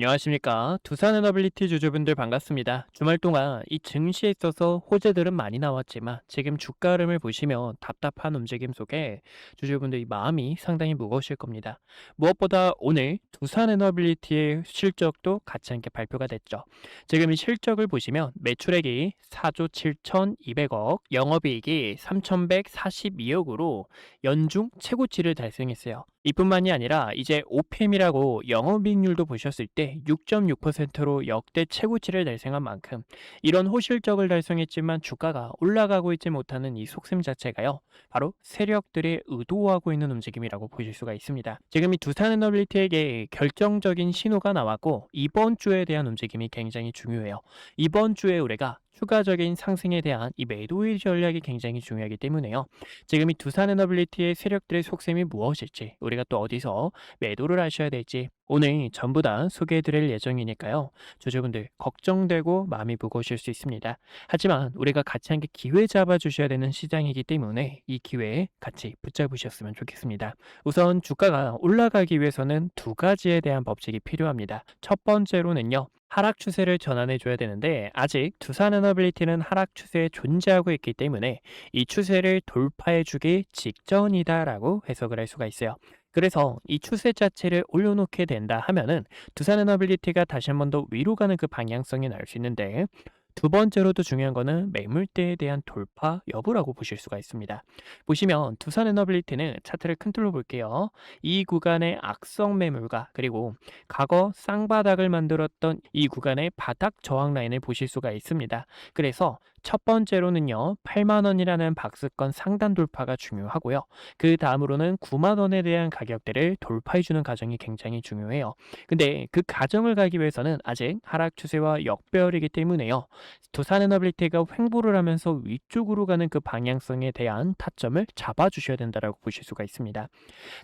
안녕하십니까. 두산에너빌리티 주주분들 반갑습니다. 주말 동안 이 증시에 있어서 호재들은 많이 나왔지만 지금 주가 흐름을 보시면 답답한 움직임 속에 주주분들의 마음이 상당히 무거우실 겁니다. 무엇보다 오늘 두산에너빌리티의 실적도 같이 함께 발표가 됐죠. 지금 이 실적을 보시면 매출액이 4조 7,200억, 영업이익이 3,142억으로 연중 최고치를 달성했어요. 이뿐만이 아니라 이제 OPM이라고 영업이익률도 보셨을 때 6.6%로 역대 최고치를 달성한 만큼 이런 호실적을 달성했지만 주가가 올라가고 있지 못하는 이 속셈 자체가요. 바로 세력들이 의도하고 있는 움직임이라고 보실 수가 있습니다. 지금 이 두산에너빌리티에게 결정적인 신호가 나왔고 이번 주에 대한 움직임이 굉장히 중요해요. 이번 주에 우리가 추가적인 상승에 대한 이 매도의 전략이 굉장히 중요하기 때문에요. 지금 이 두산에너빌리티의 세력들의 속셈이 무엇일지 우리가 또 어디서 매도를 하셔야 될지 오늘 전부 다 소개해 드릴 예정이니까요. 주주분들 걱정되고 마음이 무거우실 수 있습니다. 하지만 우리가 같이 함께 기회 잡아 주셔야 되는 시장이기 때문에 이 기회에 같이 붙잡으셨으면 좋겠습니다. 우선 주가가 올라가기 위해서는 두 가지에 대한 법칙이 필요합니다. 첫 번째로는요. 하락 추세를 전환해 줘야 되는데 아직 두산에너빌리티는 하락 추세에 존재하고 있기 때문에 이 추세를 돌파해 주기 직전이다라고 해석을 할 수가 있어요. 그래서 이 추세 자체를 올려놓게 된다 하면은 두산에너빌리티가 다시 한 번 더 위로 가는 그 방향성이 나올 수 있는데 두 번째로도 중요한 거는 매물대에 대한 돌파 여부라고 보실 수가 있습니다. 보시면 두산에너빌리티는 차트를 큰 틀로 볼게요. 이 구간의 악성 매물과 그리고 과거 쌍바닥을 만들었던 이 구간의 바닥 저항 라인을 보실 수가 있습니다. 그래서 첫 번째로는요, 8만 원이라는 박스권 상단 돌파가 중요하고요. 그 다음으로는 9만 원에 대한 가격대를 돌파해주는 과정이 굉장히 중요해요. 근데 그 과정을 가기 위해서는 아직 하락 추세와 역배열이기 때문에요. 두산에너빌리티가 횡보를 하면서 위쪽으로 가는 그 방향성에 대한 타점을 잡아주셔야 된다라고 보실 수가 있습니다.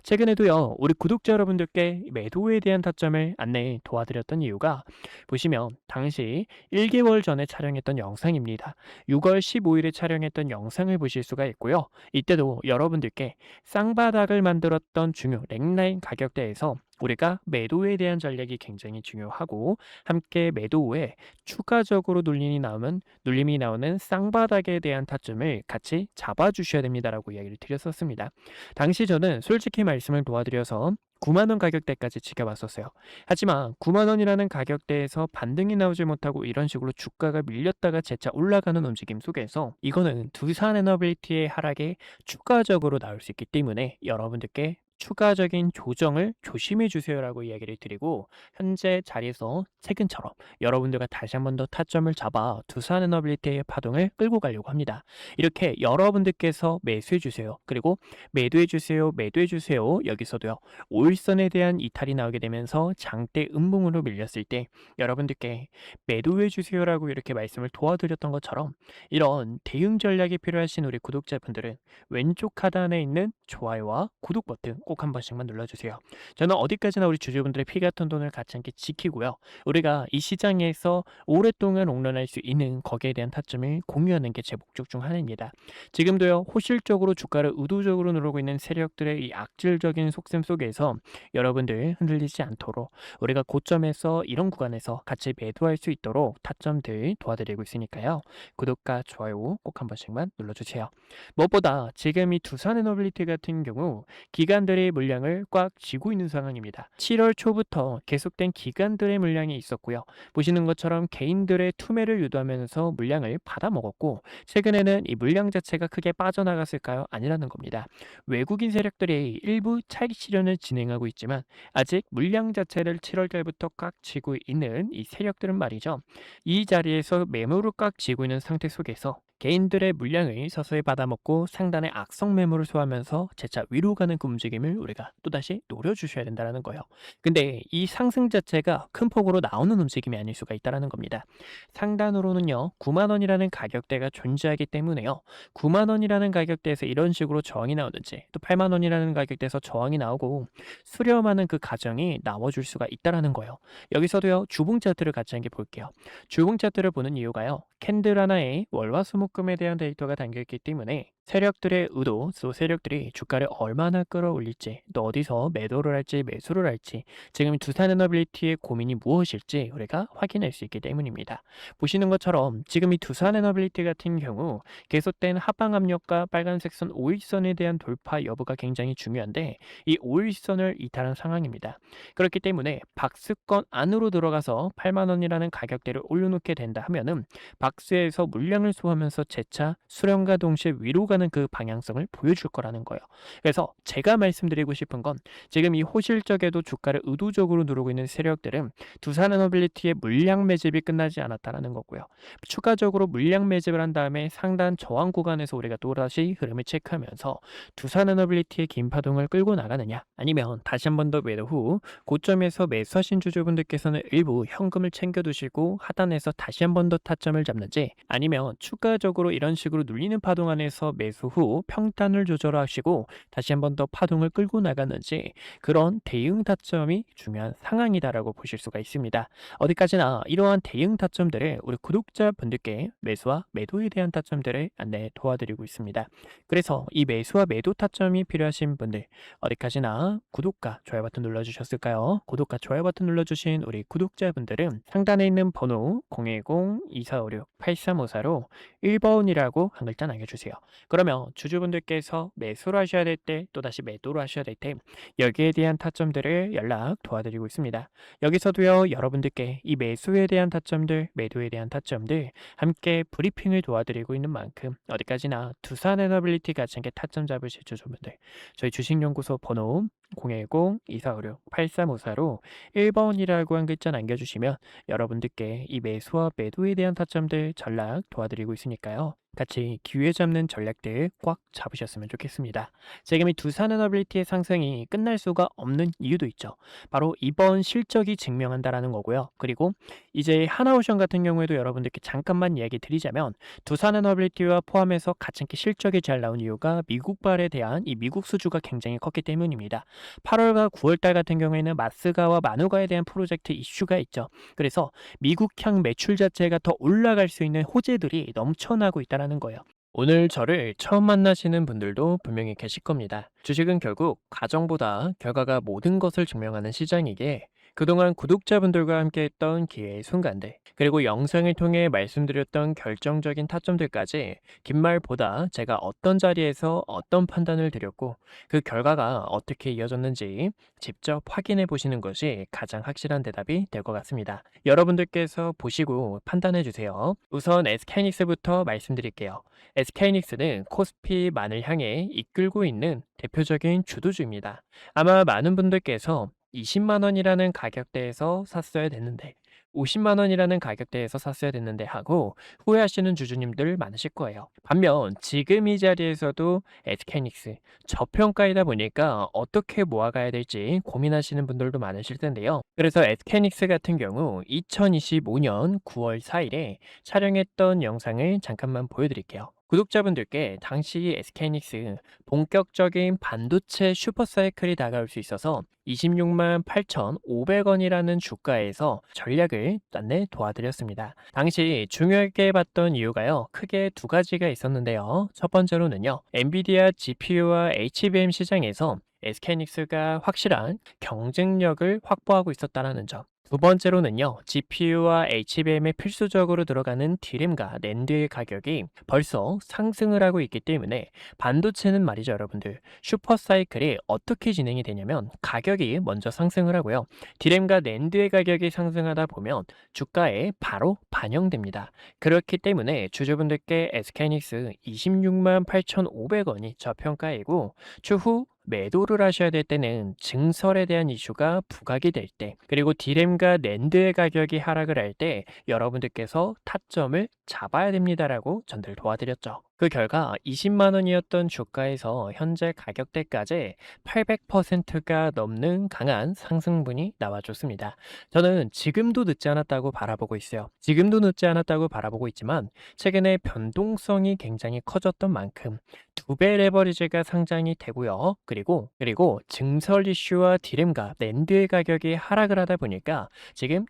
최근에도요, 우리 구독자 여러분들께 매도에 대한 타점을 안내 도와드렸던 이유가 보시면 당시 1개월 전에 촬영했던 영상입니다. 6월 15일에 촬영했던 영상을 보실 수가 있고요. 이때도 여러분들께 쌍바닥을 만들었던 중요 랭라인 가격대에서 우리가 매도에 대한 전략이 굉장히 중요하고 함께 매도 후에 추가적으로 눌림이 나오는 쌍바닥에 대한 타점을 같이 잡아주셔야 됩니다라고 이야기를 드렸었습니다. 당시 저는 솔직히 말씀을 도와드려서 9만 원 가격대까지 지켜봤었어요. 하지만 9만 원이라는 가격대에서 반등이 나오지 못하고 이런 식으로 주가가 밀렸다가 재차 올라가는 움직임 속에서 이거는 두산에너빌리티의 하락에 추가적으로 나올 수 있기 때문에 여러분들께 추가적인 조정을 조심해 주세요라고 이야기를 드리고 현재 자리에서 최근처럼 여러분들과 다시 한 번 더 타점을 잡아 두산에너빌리티의 파동을 끌고 가려고 합니다. 이렇게 여러분들께서 매수해 주세요. 그리고 매도해 주세요. 매도해 주세요. 여기서도요. 5일선에 대한 이탈이 나오게 되면서 장대 음봉으로 밀렸을 때 여러분들께 매도해 주세요라고 이렇게 말씀을 도와드렸던 것처럼 이런 대응 전략이 필요하신 우리 구독자분들은 왼쪽 하단에 있는 좋아요와 구독 버튼 꼭 한 번씩만 눌러주세요. 저는 어디까지나 우리 주주분들의 피 같은 돈을 같이 함께 지키고요. 우리가 이 시장에서 오랫동안 롱런할 수 있는 거기에 대한 타점을 공유하는 게 제 목적 중 하나입니다. 지금도요, 호실적으로 주가를 의도적으로 누르고 있는 세력들의 이 악질적인 속셈 속에서 여러분들 흔들리지 않도록 우리가 고점에서 이런 구간에서 같이 매도할 수 있도록 타점들 도와드리고 있으니까요. 구독과 좋아요 꼭 한 번씩만 눌러주세요. 무엇보다 지금 이 두산에너빌리티 같은 경우 기관들의 물량을 꽉 쥐고 있는 상황입니다. 7월 초부터 계속된 기관들의 물량이 있었고요. 보시는 것처럼 개인들의 투매를 유도하면서 물량을 받아먹었고 최근에는 이 물량 자체가 크게 빠져나갔을까요? 아니라는 겁니다. 외국인 세력들이 일부 차익 실현을 진행하고 있지만 아직 물량 자체를 7월 달부터 꽉 쥐고 있는 이 세력들은 말이죠. 이 자리에서 매물을 꽉 쥐고 있는 상태 속에서 개인들의 물량을 서서히 받아먹고 상단의 악성 매물을 소화하면서 재차 위로 가는 그 움직임을 우리가 또다시 노려주셔야 된다는 거예요. 근데 이 상승 자체가 큰 폭으로 나오는 움직임이 아닐 수가 있다는 겁니다. 상단으로는요, 9만 원이라는 가격대가 존재하기 때문에요. 9만 원이라는 가격대에서 이런 식으로 저항이 나오든지 또 8만 원이라는 가격대에서 저항이 나오고 수렴하는 그 과정이 나와줄 수가 있다는 거예요. 여기서도요, 주봉 차트를 같이 함께 볼게요. 주봉 차트를 보는 이유가요. 캔들 하나에 월화수목금에 대한 데이터가 담겨있기 때문에 세력들의 의도, 또 세력들이 주가를 얼마나 끌어올릴지, 또 어디서 매도를 할지 매수를 할지, 지금 두산에너빌리티의 고민이 무엇일지 우리가 확인할 수 있기 때문입니다. 보시는 것처럼 지금 이 두산에너빌리티 같은 경우 계속된 하방 압력과 빨간색 선 5일선에 대한 돌파 여부가 굉장히 중요한데, 이 5일선을 이탈한 상황입니다. 그렇기 때문에 박스권 안으로 들어가서 8만 원이라는 가격대를 올려놓게 된다 하면은 박스에서 물량을 소화하면서 재차 수렴과 동시에 위로 가는 그 방향성을 보여줄 거라는 거예요. 그래서 제가 말씀드리고 싶은 건, 지금 이 호실적에도 주가를 의도적으로 누르고 있는 세력들은 두산에너빌리티의 물량 매집이 끝나지 않았다라는 거고요. 추가적으로 물량 매집을 한 다음에 상단 저항 구간에서 우리가 또다시 흐름을 체크하면서 두산에너빌리티의 긴 파동을 끌고 나가느냐, 아니면 다시 한 번 더 매도 후 고점에서 매수하신 주주분들께서는 일부 현금을 챙겨두시고 하단에서 다시 한 번 더 타점을 잡는지, 아니면 추가적으로 이런 식으로 눌리는 파동 안에서 매수 후 평단을 조절하시고 다시 한 번 더 파동을 끌고 나가는지, 그런 대응 타점이 중요한 상황이다라고 보실 수가 있습니다. 어디까지나 이러한 대응 타점들을 우리 구독자분들께 매수와 매도에 대한 타점들을 안내 도와드리고 있습니다. 그래서 이 매수와 매도 타점이 필요하신 분들, 어디까지나 구독과 좋아요 버튼 눌러주셨을까요? 구독과 좋아요 버튼 눌러주신 우리 구독자분들은 상단에 있는 번호 010-2456-8354로 1번이라고 한 글자 남겨주세요. 그러면 주주분들께서 매수를 하셔야 될 때, 또다시 매도를 하셔야 될 때, 여기에 대한 타점들을 연락 도와드리고 있습니다. 여기서도요, 여러분들께 이 매수에 대한 타점들, 매도에 대한 타점들 함께 브리핑을 도와드리고 있는 만큼 어디까지나 두산에너빌리티 같이 함께 타점 잡으실 주주분들, 저희 주식연구소 번호 010-2456-8354로 1번이라고 한 글자 남겨주시면 여러분들께 이 매수와 매도에 대한 타점들 전략 도와드리고 있으니까요. 같이 기회 잡는 전략들 꽉 잡으셨으면 좋겠습니다. 지금 이 두산에너빌리티의 상승이 끝날 수가 없는 이유도 있죠. 바로 이번 실적이 증명한다라는 거고요. 그리고 이제 하나오션 같은 경우에도 여러분들께 잠깐만 이야기 드리자면, 두산에너빌리티와 포함해서 같이 함께 실적이 잘 나온 이유가 미국발에 대한 이 미국 수주가 굉장히 컸기 때문입니다. 8월과 9월달 같은 경우에는 마스가와 마누가에 대한 프로젝트 이슈가 있죠. 그래서 미국향 매출 자체가 더 올라갈 수 있는 호재들이 넘쳐나고 있다는 거예요. 오늘 저를 처음 만나시는 분들도 분명히 계실 겁니다. 주식은 결국 가정보다 결과가 모든 것을 증명하는 시장이기에, 그동안 구독자분들과 함께 했던 기회의 순간들, 그리고 영상을 통해 말씀드렸던 결정적인 타점들까지 긴 말보다 제가 어떤 자리에서 어떤 판단을 드렸고 그 결과가 어떻게 이어졌는지 직접 확인해 보시는 것이 가장 확실한 대답이 될 것 같습니다. 여러분들께서 보시고 판단해 주세요. 우선 SK하이닉스부터 말씀드릴게요. SK하이닉스는 코스피만을 향해 이끌고 있는 대표적인 주도주입니다. 아마 많은 분들께서 20만 원이라는 가격대에서 샀어야 됐는데, 50만 원이라는 가격대에서 샀어야 됐는데 하고 후회하시는 주주님들 많으실 거예요. 반면 지금 이 자리에서도 SK하이닉스 저평가이다 보니까 어떻게 모아가야 될지 고민하시는 분들도 많으실 텐데요. 그래서 SK하이닉스 같은 경우 2025년 9월 4일에 촬영했던 영상을 잠깐만 보여드릴게요. 구독자분들께 당시 SK하이닉스 본격적인 반도체 슈퍼사이클이 다가올 수 있어서 26만 8,500원이라는 주가에서 전략을 안내 도와드렸습니다. 당시 중요하게 봤던 이유가요, 크게 두 가지가 있었는데요. 첫 번째로는요, 엔비디아 GPU와 HBM 시장에서 SK하이닉스가 확실한 경쟁력을 확보하고 있었다는 점. 두 번째로는요, GPU와 HBM에 필수적으로 들어가는 D램과 낸드의 가격이 벌써 상승을 하고 있기 때문에, 반도체는 말이죠, 여러분들. 슈퍼사이클이 어떻게 진행이 되냐면 가격이 먼저 상승을 하고요. D램과 낸드의 가격이 상승하다 보면 주가에 바로 반영됩니다. 그렇기 때문에 주주분들께 SK하이닉스 26만 8,500원이 저평가이고, 추후 매도를 하셔야 될 때는 증설에 대한 이슈가 부각이 될 때, 그리고 D램과 낸드의 가격이 하락을 할 때 여러분들께서 타점을 잡아야 됩니다라고 전달 도와드렸죠. 그 결과 20만 원이었던 주가에서 현재 가격대까지 800%가 넘는 강한 상승분이 나와줬습니다. 저는 지금도 늦지 않았다고 바라보고 있어요. 지금도 늦지 않았다고 바라보고 있지만, 최근에 변동성이 굉장히 커졌던 만큼 2배 레버리지가 상장이 되고요. 그리고 증설 이슈와 D램과 낸드의 가격이 하락을 하다 보니까 지금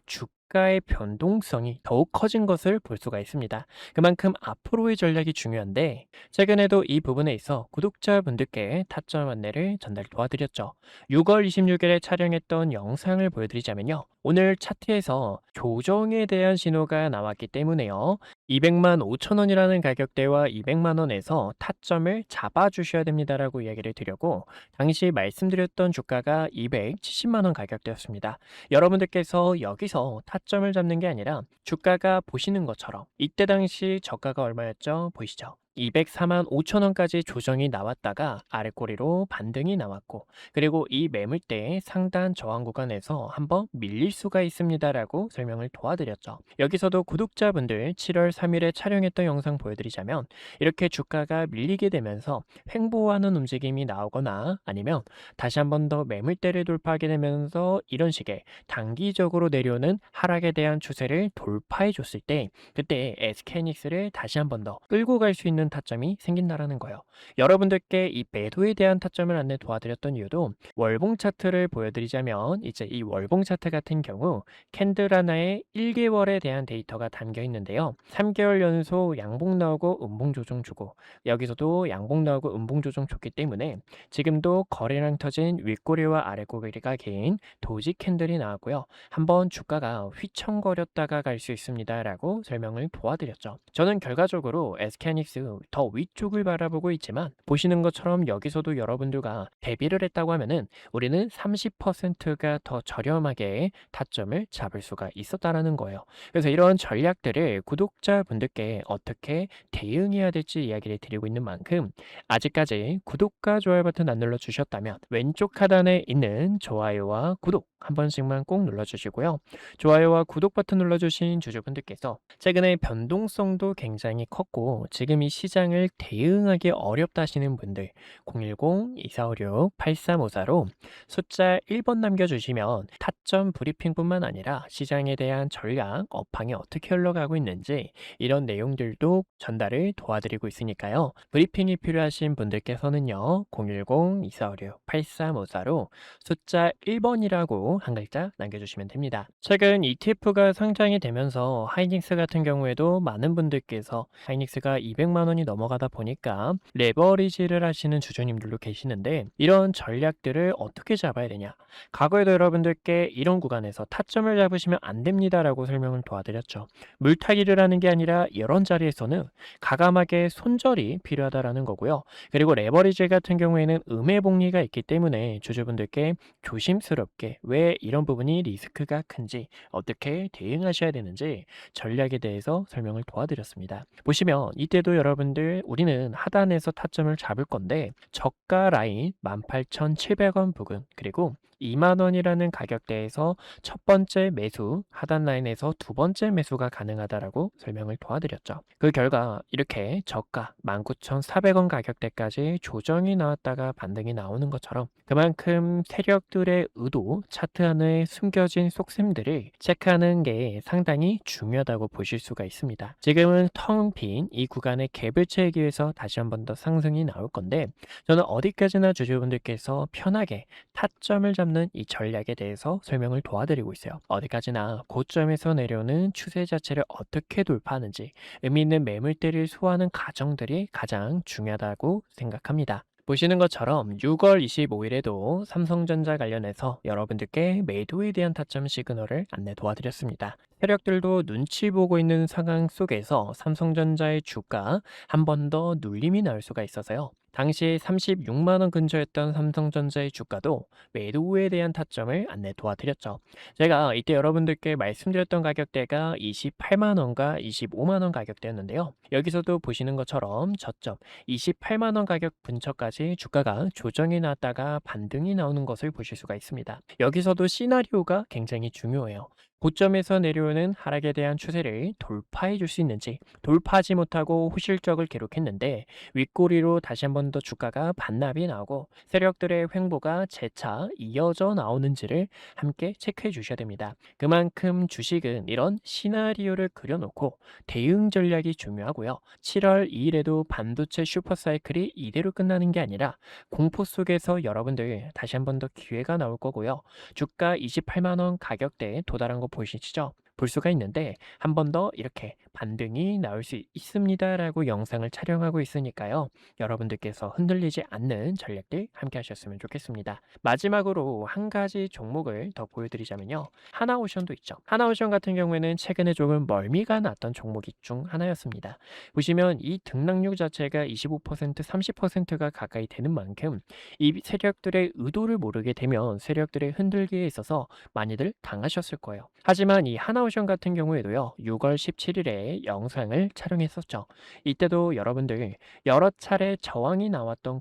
주가의 변동성이 더욱 커진 것을 볼 수가 있습니다. 그만큼 앞으로의 전략이 중요한데 최근에도 이 부분에 있어 구독자분들께 타점 안내를 전달 도와드렸죠. 6월 26일에 촬영했던 영상을 보여드리자면요. 오늘 차트에서 조정에 대한 신호가 나왔기 때문에요. 200만 5천 원이라는 가격대와 200만 원에서 타점을 잡아주셔야 됩니다라고 이야기를 드렸고 당시 말씀드렸던 주가가 270만 원 가격대였습니다. 여러분들께서 여기서 타점을 잡는 게 아니라 주가가 보시는 것처럼 이때 당시 저가가 얼마였죠? 보이시죠? 204만 5천 원까지 조정이 나왔다가 아래꼬리로 반등이 나왔고 그리고 이 매물대의 상단 저항 구간에서 한번 밀릴 수가 있습니다라고 설명을 도와드렸죠. 여기서도 구독자분들 7월 3일에 촬영했던 영상 보여드리자면 이렇게 주가가 밀리게 되면서 횡보하는 움직임이 나오거나 아니면 다시 한번 더 매물대를 돌파하게 되면서 이런 식의 단기적으로 내려오는 하락에 대한 추세를 돌파해 줬을 때 그때 SK하이닉스를 다시 한번 더 끌고 갈 수 있는 타점이 생긴다라는 거예요. 여러분들께 이 매도에 대한 타점을 안내 도와드렸던 이유도 월봉 차트를 보여드리자면 이제 이 월봉 차트 같은 경우 캔들 하나에 1개월에 대한 데이터가 담겨 있는데요. 3개월 연속 양봉 나오고 음봉 조정 주고 여기서도 양봉 나오고 음봉 조정 줬기 때문에 지금도 거래량 터진 윗꼬리와 아랫꼬리가 긴 도지 캔들이 나왔고요. 한번 주가가 휘청거렸다가 갈 수 있습니다라고 설명을 도와드렸죠. 저는 결과적으로 SK하이닉스 더 위쪽을 바라보고 있지만 보시는 것처럼 여기서도 여러분들과 대비를 했다고 하면은 우리는 30%가 더 저렴하게 타점을 잡을 수가 있었다라는 거예요. 그래서 이런 전략들을 구독자분들께 어떻게 대응해야 될지 이야기를 드리고 있는 만큼 아직까지 구독과 좋아요 버튼 안 눌러주셨다면 왼쪽 하단에 있는 좋아요와 구독 한 번씩만 꼭 눌러주시고요. 좋아요와 구독 버튼 눌러주신 주주분들께서 최근에 변동성도 굉장히 컸고 지금 이 시장을 대응하기 어렵다 하시는 분들 010-2456-8354로 숫자 1번 남겨주시면 타점 브리핑뿐만 아니라 시장에 대한 전략, 업황이 어떻게 흘러가고 있는지 이런 내용들도 전달을 도와드리고 있으니까요. 브리핑이 필요하신 분들께서는요. 010-2456-8354로 숫자 1번이라고 한 글자 남겨주시면 됩니다. 최근 ETF가 상장이 되면서 하이닉스 같은 경우에도 많은 분들께서 하이닉스가 200만 원이 넘어가다 보니까 레버리지를 하시는 주주님들도 계시는데 이런 전략들을 어떻게 잡아야 되냐. 과거에도 여러분들께 이런 구간에서 타점을 잡으시면 안 됩니다라고 설명을 도와드렸죠. 물타기를 하는 게 아니라 이런 자리에서는 가감하게 손절이 필요하다라는 거고요. 그리고 레버리지 같은 경우에는 음해복리가 있기 때문에 주주분들께 조심스럽게 왜 이런 부분이 리스크가 큰지 어떻게 대응하셔야 되는지 전략에 대해서 설명을 도와드렸습니다. 보시면 이때도 여러분들 우리는 하단에서 타점을 잡을 건데 저가 라인 18,700원 부근 그리고 2만 원이라는 가격대에서 첫 번째 매수, 하단 라인에서 두 번째 매수가 가능하다라고 설명을 도와드렸죠. 그 결과 이렇게 저가 19,400원 가격대까지 조정이 나왔다가 반등이 나오는 것처럼 그만큼 세력들의 의도, 차트 안에 숨겨진 속셈들을 체크하는 게 상당히 중요하다고 보실 수가 있습니다. 지금은 텅 빈 이 구간의 갭을 채우기 위해서 다시 한 번 더 상승이 나올 건데 저는 어디까지나 주주분들께서 편하게 타점을 잡는 이 전략에 대해서 설명을 도와드리고 있어요. 어디까지나 고점에서 내려오는 추세 자체를 어떻게 돌파하는지 의미 있는 매물대를 소화하는 과정들이 가장 중요하다고 생각합니다. 보시는 것처럼 6월 25일에도 삼성전자 관련해서 여러분들께 매도에 대한 타점 시그널을 안내 도와드렸습니다. 세력들도 눈치 보고 있는 상황 속에서 삼성전자의 주가 한 번 더 눌림이 나올 수가 있어서요. 당시 36만 원 근처였던 삼성전자의 주가도 매도에 대한 타점을 안내 도와드렸죠. 제가 이때 여러분들께 말씀드렸던 가격대가 28만 원과 25만 원 가격대였는데요. 여기서도 보시는 것처럼 저점 28만 원 가격 근처까지 주가가 조정이 나왔다가 반등이 나오는 것을 보실 수가 있습니다. 여기서도 시나리오가 굉장히 중요해요. 고점에서 내려오는 하락에 대한 추세를 돌파해 줄 수 있는지 돌파하지 못하고 호실적을 기록했는데 윗꼬리로 다시 한 번 더 주가가 반납이 나오고 세력들의 횡보가 재차 이어져 나오는지를 함께 체크해 주셔야 됩니다. 그만큼 주식은 이런 시나리오를 그려놓고 대응 전략이 중요하고요. 7월 2일에도 반도체 슈퍼사이클이 이대로 끝나는 게 아니라 공포 속에서 여러분들 다시 한 번 더 기회가 나올 거고요. 주가 28만 원 가격대에 도달한 거 보이시죠? 볼 수가 있는데 한 번 더 이렇게 반등이 나올 수 있습니다라고 영상을 촬영하고 있으니까요. 여러분들께서 흔들리지 않는 전략들 함께 하셨으면 좋겠습니다. 마지막으로 한 가지 종목을 더 보여드리자면요. 하나오션도 있죠. 하나오션 같은 경우에는 최근에 조금 멀미가 났던 종목이 중 하나였습니다. 보시면 이 등락률 자체가 25%, 30%가 가까이 되는 만큼 이 세력들의 의도를 모르게 되면 세력들의 흔들기에 있어서 많이들 당하셨을 거예요. 하지만 이 하나오션 같은 경우에도요. 6월 17일에 영상을 촬영했었죠. 이때도 여러분들 여러 차례 저항이 나왔던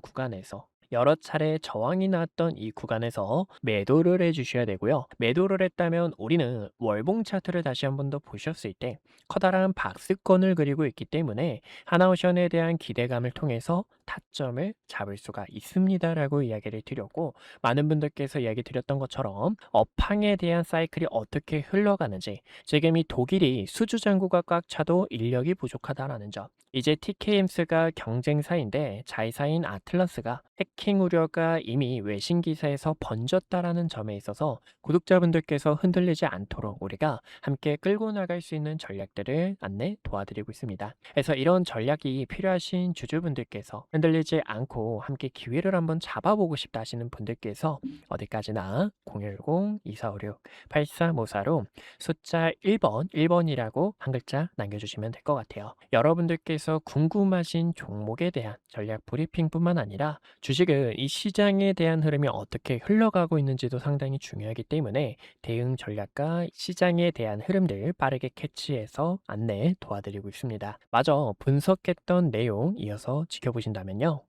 이 구간에서 매도를 해 주셔야 되고요. 매도를 했다면 우리는 월봉 차트를 다시 한번 더 보셨을 때 커다란 박스권을 그리고 있기 때문에 하나오션에 대한 기대감을 통해서 타점을 잡을 수가 있습니다라고 이야기를 드렸고, 많은 분들께서 이야기 드렸던 것처럼 업황에 대한 사이클이 어떻게 흘러가는지, 지금 이 독일이 수주 잔고가 꽉 차도 인력이 부족하다라는 점, 이제 TKMS가 경쟁사인데 자회사인 아틀라스가 해킹 우려가 이미 외신 기사에서 번졌다라는 점에 있어서 구독자분들께서 흔들리지 않도록 우리가 함께 끌고 나갈 수 있는 전략들을 안내 도와드리고 있습니다. 그래서 이런 전략이 필요하신 주주분들께서 흔들리지 않고 함께 기회를 한번 잡아보고 싶다 하시는 분들께서 어디까지나 010-2456-8354로 숫자 1번이라고 한 글자 남겨주시면 될 것 같아요. 여러분들께서 궁금하신 종목에 대한 전략 브리핑뿐만 아니라 주식은 이 시장에 대한 흐름이 어떻게 흘러가고 있는지도 상당히 중요하기 때문에 대응 전략과 시장에 대한 흐름들 빠르게 캐치해서 안내 도와드리고 있습니다. 마저 분석했던 내용 이어서 지켜보신다면요.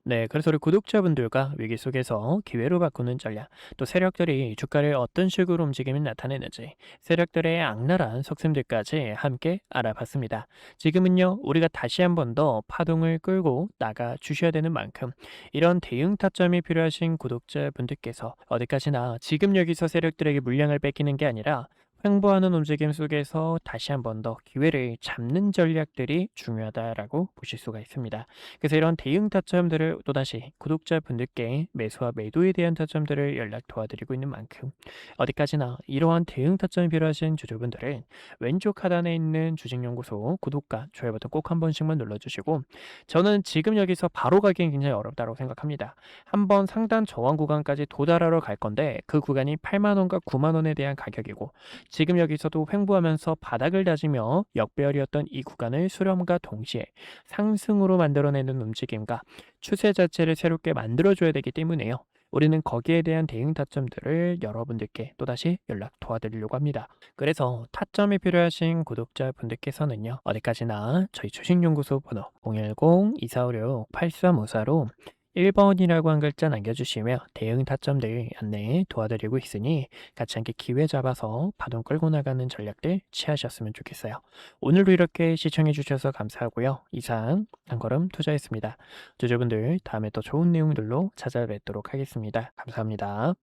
네, 그래서 우리 구독자분들과 위기 속에서 기회로 바꾸는 전략, 또 세력들이 주가를 어떤 식으로 움직임을 나타내는지, 세력들의 악랄한 속셈들까지 함께 알아봤습니다. 지금은요, 우리가 다시 한 번 더 파동을 끌고 나가 주셔야 되는 만큼 이런 대응 타점이 필요하신 구독자분들께서 어디까지나 지금 여기서 세력들에게 물량을 뺏기는 게 아니라 횡보하는 움직임 속에서 다시 한 번 더 기회를 잡는 전략들이 중요하다라고 보실 수가 있습니다. 그래서 이런 대응 타점들을 또다시 구독자분들께 매수와 매도에 대한 타점들을 연락 도와드리고 있는 만큼 어디까지나 이러한 대응 타점이 필요하신 주주분들은 왼쪽 하단에 있는 주식연구소 구독과 좋아요 버튼 꼭 한 번씩만 눌러주시고, 저는 지금 여기서 바로 가기엔 굉장히 어렵다고 생각합니다. 한번 상단 저항 구간까지 도달하러 갈 건데 그 구간이 8만원과 9만원에 대한 가격이고, 지금 여기서도 횡보하면서 바닥을 다지며 역배열이었던 이 구간을 수렴과 동시에 상승으로 만들어내는 움직임과 추세 자체를 새롭게 만들어줘야 되기 때문에요. 우리는 거기에 대한 대응 타점들을 여러분들께 또다시 연락 도와드리려고 합니다. 그래서 타점이 필요하신 구독자분들께서는요. 어디까지나 저희 주식연구소 번호 010-2456-8354로 1번이라고 한 글자 남겨주시며 대응 타점들 안내 도와드리고 있으니 같이 함께 기회 잡아서 파동 끌고 나가는 전략들 취하셨으면 좋겠어요. 오늘도 이렇게 시청해 주셔서 감사하고요. 이상 한걸음 투자했습니다. 주주분들 다음에 또 좋은 내용들로 찾아뵙도록 하겠습니다. 감사합니다.